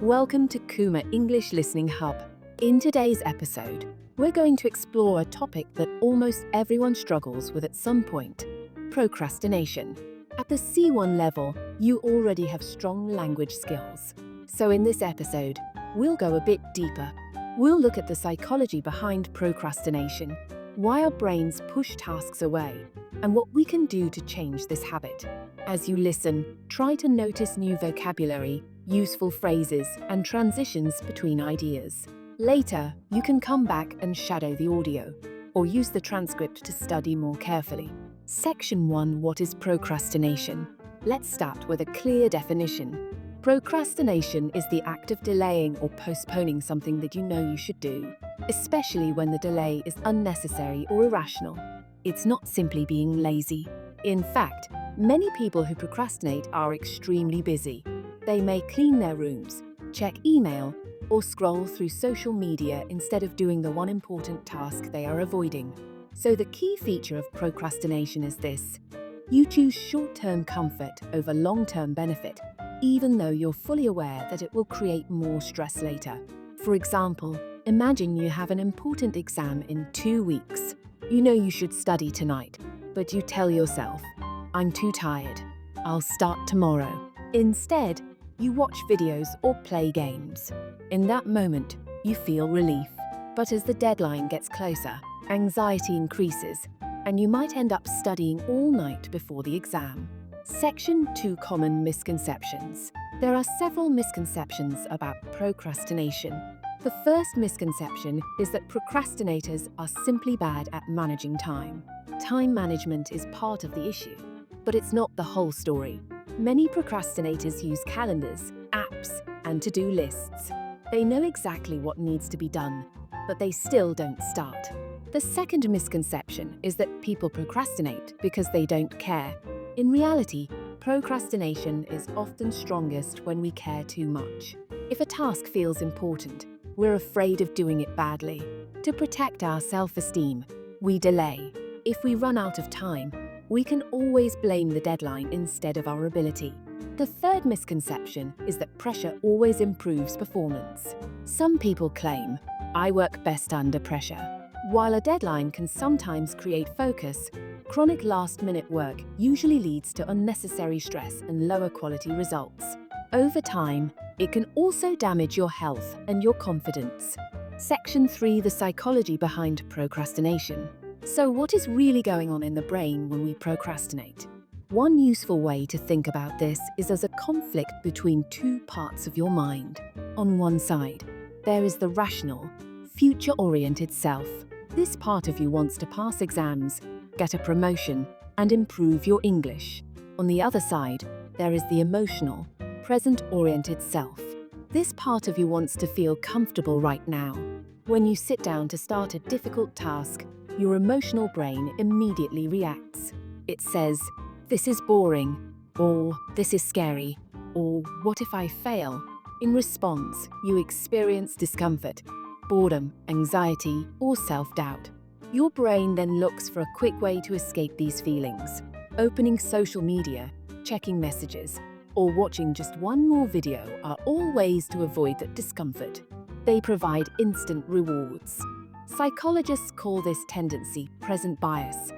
Welcome to Kuma English Listening Hub. In today's episode, we're going to explore a topic that almost everyone struggles with at some point: procrastination. At the C1 level, you already have strong language skills. So in this episode, we'll go a bit deeper. We'll look at the psychology behind procrastination, why our brains push tasks away, and what we can do to change this habit. As you listen, try to notice new vocabulary, useful phrases, and transitions between ideas. Later, you can come back and shadow the audio, or use the transcript to study more carefully. Section 1. What is procrastination? Let's start with a clear definition. Procrastination is the act of delaying or postponing something that you know you should do, especially when the delay is unnecessary or irrational. It's not simply being lazy. In fact, many people who procrastinate are extremely busy. They may clean their rooms, check email, or scroll through social media instead of doing the one important task they are avoiding. So the key feature of procrastination is this: you choose short-term comfort over long-term benefit, even though you're fully aware that it will create more stress later. For example, imagine you have an important exam in 2 weeks. You know you should study tonight, but you tell yourself, "I'm too tired. I'll start tomorrow." Instead, you watch videos or play games. In that moment, you feel relief. But as the deadline gets closer, anxiety increases, and you might end up studying all night before the exam. Section 2. Common misconceptions. There are several misconceptions about procrastination. The first misconception is that procrastinators are simply bad at managing time. Time management is part of the issue, but it's not the whole story. Many procrastinators use calendars, apps, and to-do lists. They know exactly what needs to be done, but they still don't start. The second misconception is that people procrastinate because they don't care. In reality, procrastination is often strongest when we care too much. If a task feels important, we're afraid of doing it badly. To protect our self-esteem, we delay. If we run out of time, we can always blame the deadline instead of our ability. The third misconception is that pressure always improves performance. Some people claim, "I work best under pressure." While a deadline can sometimes create focus, chronic last-minute work usually leads to unnecessary stress and lower quality results. Over time, it can also damage your health and your confidence. Section 3. The psychology behind procrastination. So what is really going on in the brain when we procrastinate? One useful way to think about this is as a conflict between two parts of your mind. On one side, there is the rational, future-oriented self. This part of you wants to pass exams, get a promotion, and improve your English. On the other side, there is the emotional, present-oriented self. This part of you wants to feel comfortable right now. When you sit down to start a difficult task, your emotional brain immediately reacts. It says, "This is boring," or "This is scary," or "What if I fail?" In response, you experience discomfort, boredom, anxiety, or self-doubt. Your brain then looks for a quick way to escape these feelings. Opening social media, checking messages, or watching just one more video are all ways to avoid that discomfort. They provide instant rewards. Psychologists call this tendency present bias.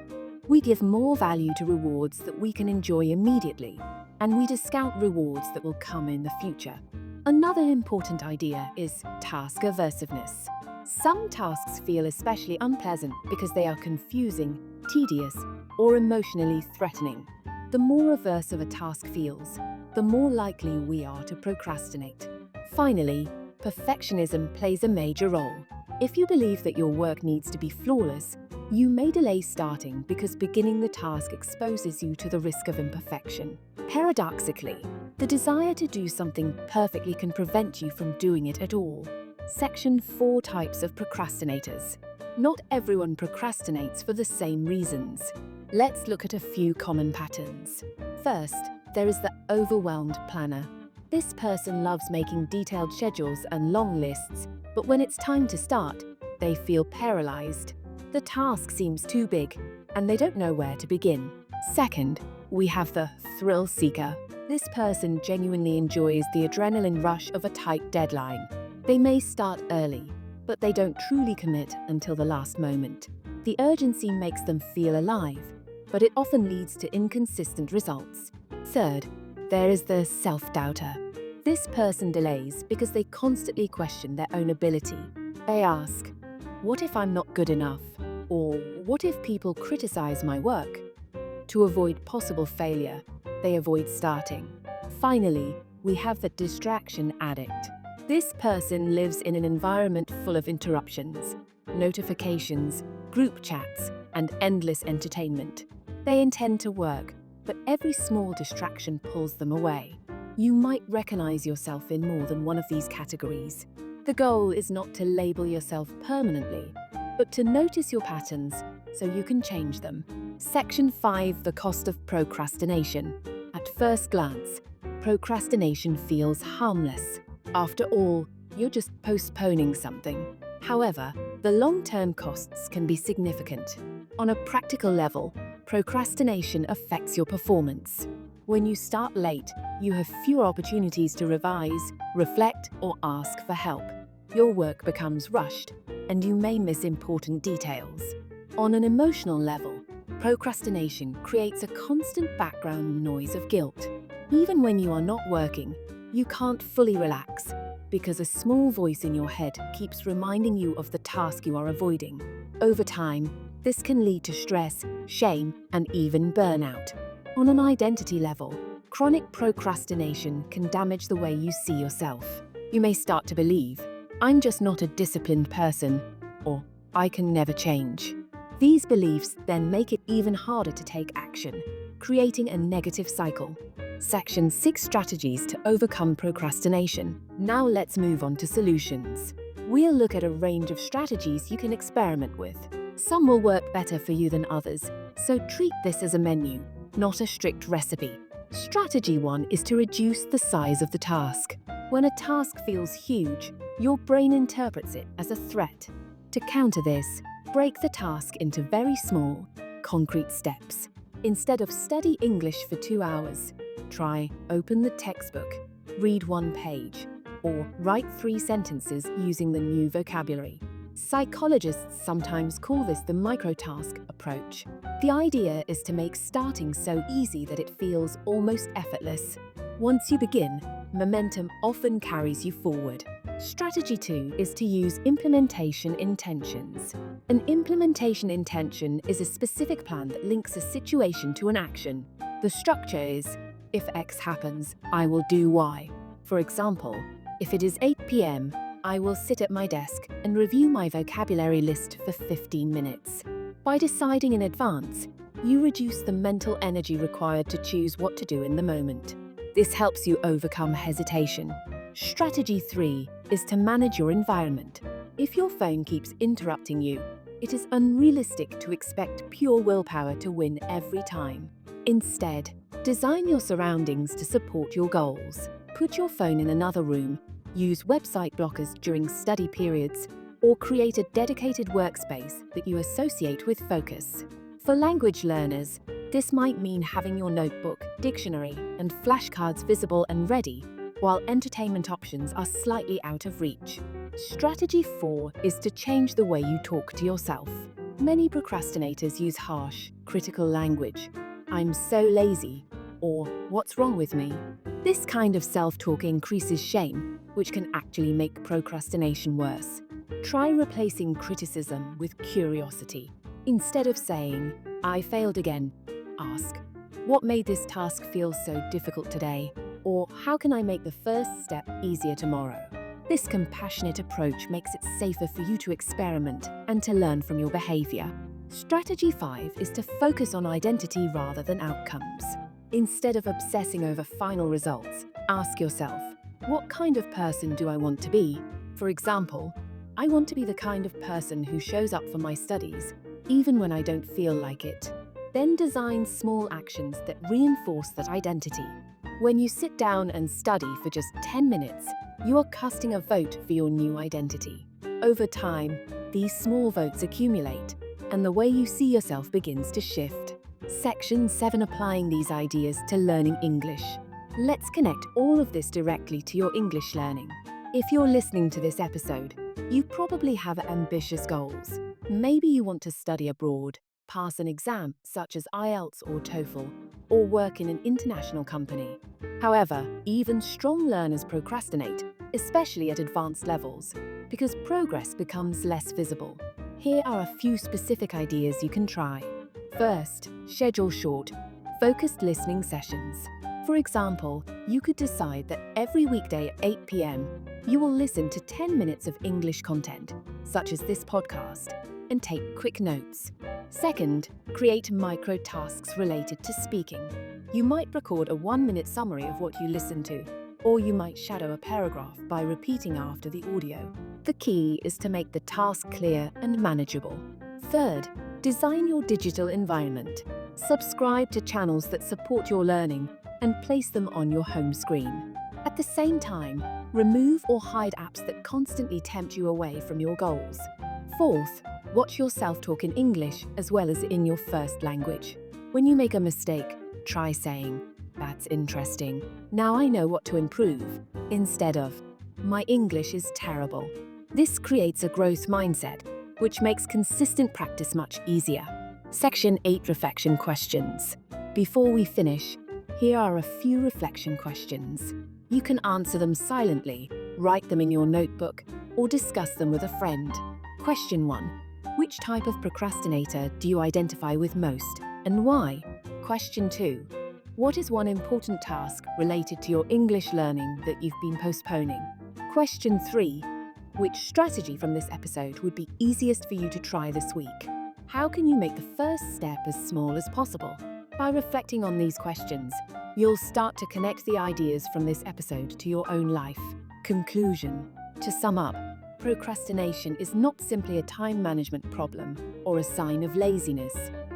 We give more value to rewards that we can enjoy immediately, and we discount rewards that will come in the future. Another important idea is task aversiveness. Some tasks feel especially unpleasant because they are confusing, tedious, or emotionally threatening. The more aversive a task feels, the more likely we are to procrastinate. Finally, perfectionism plays a major role. If you believe that your work needs to be flawless, you may delay starting because beginning the task exposes you to the risk of imperfection. Paradoxically, the desire to do something perfectly can prevent you from doing it at all. Section 4. Types of procrastinators. Not everyone procrastinates for the same reasons. Let's look at a few common patterns. First, there is the overwhelmed planner. This person loves making detailed schedules and long lists, but when it's time to start, they feel paralyzed. The task seems too big, and they don't know where to begin. Second, we have the thrill seeker. This person genuinely enjoys the adrenaline rush of a tight deadline. They may start early, but they don't truly commit until the last moment. The urgency makes them feel alive, but it often leads to inconsistent results. Third, there is the self-doubter. This person delays because they constantly question their own ability. They ask, "What if I'm not good enough?" Or, "What if people criticize my work?" To avoid possible failure, they avoid starting. Finally, we have the distraction addict. This person lives in an environment full of interruptions, notifications, group chats, and endless entertainment. They intend to work, but every small distraction pulls them away. You might recognize yourself in more than one of these categories. The goal is not to label yourself permanently, but to notice your patterns so you can change them. Section 5: The cost of procrastination. At first glance, procrastination feels harmless. After all, you're just postponing something. However, the long-term costs can be significant. On a practical level, procrastination affects your performance. When you start late, you have fewer opportunities to revise, reflect, or ask for help. Your work becomes rushed, and you may miss important details. On an emotional level, procrastination creates a constant background noise of guilt. Even when you are not working, you can't fully relax because a small voice in your head keeps reminding you of the task you are avoiding. Over time, this can lead to stress, shame, and even burnout. On an identity level, chronic procrastination can damage the way you see yourself. You may start to believe, "I'm just not a disciplined person," or "I can never change." These beliefs then make it even harder to take action, creating a negative cycle. Section 6: Strategies to overcome procrastination. Now let's move on to solutions. We'll look at a range of strategies you can experiment with. Some will work better for you than others, so treat this as a menu, not a strict recipe. Strategy 1 is to reduce the size of the task. When a task feels huge, your brain interprets it as a threat. To counter this, break the task into very small, concrete steps. Instead of study English for 2 hours, try open the textbook, read 1 page, or write 3 sentences using the new vocabulary. Psychologists sometimes call this the microtask approach. The idea is to make starting so easy that it feels almost effortless. Once you begin, momentum often carries you forward. Strategy 2 is to use implementation intentions. An implementation intention is a specific plan that links a situation to an action. The structure is, if X happens, I will do Y. For example, if it is 8 p.m., I will sit at my desk and review my vocabulary list for 15 minutes. By deciding in advance, you reduce the mental energy required to choose what to do in the moment. This helps you overcome hesitation. Strategy 3 is to manage your environment. If your phone keeps interrupting you, it is unrealistic to expect pure willpower to win every time. Instead, design your surroundings to support your goals. Put your phone in another room, use website blockers during study periods, or create a dedicated workspace that you associate with focus. For language learners, this might mean having your notebook, dictionary, and flashcards visible and ready, while entertainment options are slightly out of reach. Strategy 4 is to change the way you talk to yourself. Many procrastinators use harsh, critical language. "I'm so lazy," or "What's wrong with me?" This kind of self-talk increases shame, which can actually make procrastination worse. Try replacing criticism with curiosity. Instead of saying, "I failed again," ask, "What made this task feel so difficult today?" Or, "How can I make the first step easier tomorrow?" This compassionate approach makes it safer for you to experiment and to learn from your behavior. Strategy 5 is to focus on identity rather than outcomes. Instead of obsessing over final results, ask yourself, what kind of person do I want to be? For example, I want to be the kind of person who shows up for my studies, even when I don't feel like it. Then design small actions that reinforce that identity. When you sit down and study for just 10 minutes, you are casting a vote for your new identity. Over time, these small votes accumulate, and the way you see yourself begins to shift. Section 7: Applying these ideas to learning English. Let's connect all of this directly to your English learning. If you're listening to this episode, you probably have ambitious goals. Maybe you want to study abroad, pass an exam such as IELTS or TOEFL, or work in an international company. However, even strong learners procrastinate, especially at advanced levels, because progress becomes less visible. Here are a few specific ideas you can try. First, schedule short, focused listening sessions. For example, you could decide that every weekday at 8 p.m., you will listen to 10 minutes of English content, such as this podcast, and take quick notes. Second, create micro tasks related to speaking. You might record a 1-minute summary of what you listen to, or you might shadow a paragraph by repeating after the audio. The key is to make the task clear and manageable. Third, design your digital environment. Subscribe to channels that support your learning and place them on your home screen. At the same time, remove or hide apps that constantly tempt you away from your goals. Fourth, watch your self-talk in English as well as in your first language. When you make a mistake, try saying, "That's interesting. Now I know what to improve," instead of, "My English is terrible." This creates a growth mindset, which makes consistent practice much easier. Section 8 Reflection Questions. Before we finish, here are a few reflection questions. You can answer them silently, write them in your notebook, or discuss them with a friend. Question 1. Which type of procrastinator do you identify with most, and why? Question 2. What is one important task related to your English learning that you've been postponing? Question 3. Which strategy from this episode would be easiest for you to try this week? How can you make the first step as small as possible? By reflecting on these questions, you'll start to connect the ideas from this episode to your own life. Conclusion. To sum up, procrastination is not simply a time management problem or a sign of laziness.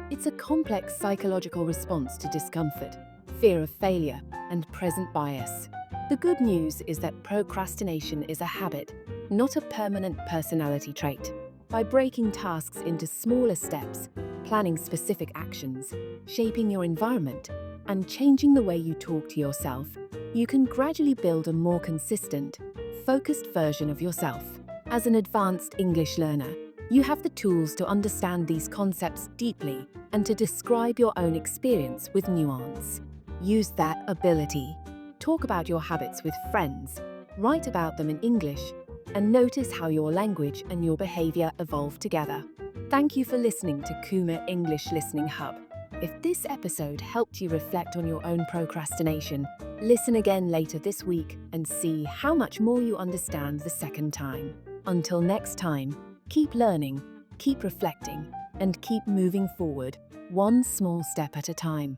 It's a complex psychological response to discomfort, fear of failure, and present bias. The good news is that procrastination is a habit, not a permanent personality trait. By breaking tasks into smaller steps, planning specific actions, shaping your environment, and changing the way you talk to yourself, you can gradually build a more consistent, focused version of yourself. As an advanced English learner, you have the tools to understand these concepts deeply and to describe your own experience with nuance. Use that ability. Talk about your habits with friends, write about them in English, and notice how your language and your behaviour evolve together. Thank you for listening to Kuma English Listening Hub. If this episode helped you reflect on your own procrastination, listen again later this week and see how much more you understand the second time. Until next time, keep learning, keep reflecting, and keep moving forward, one small step at a time.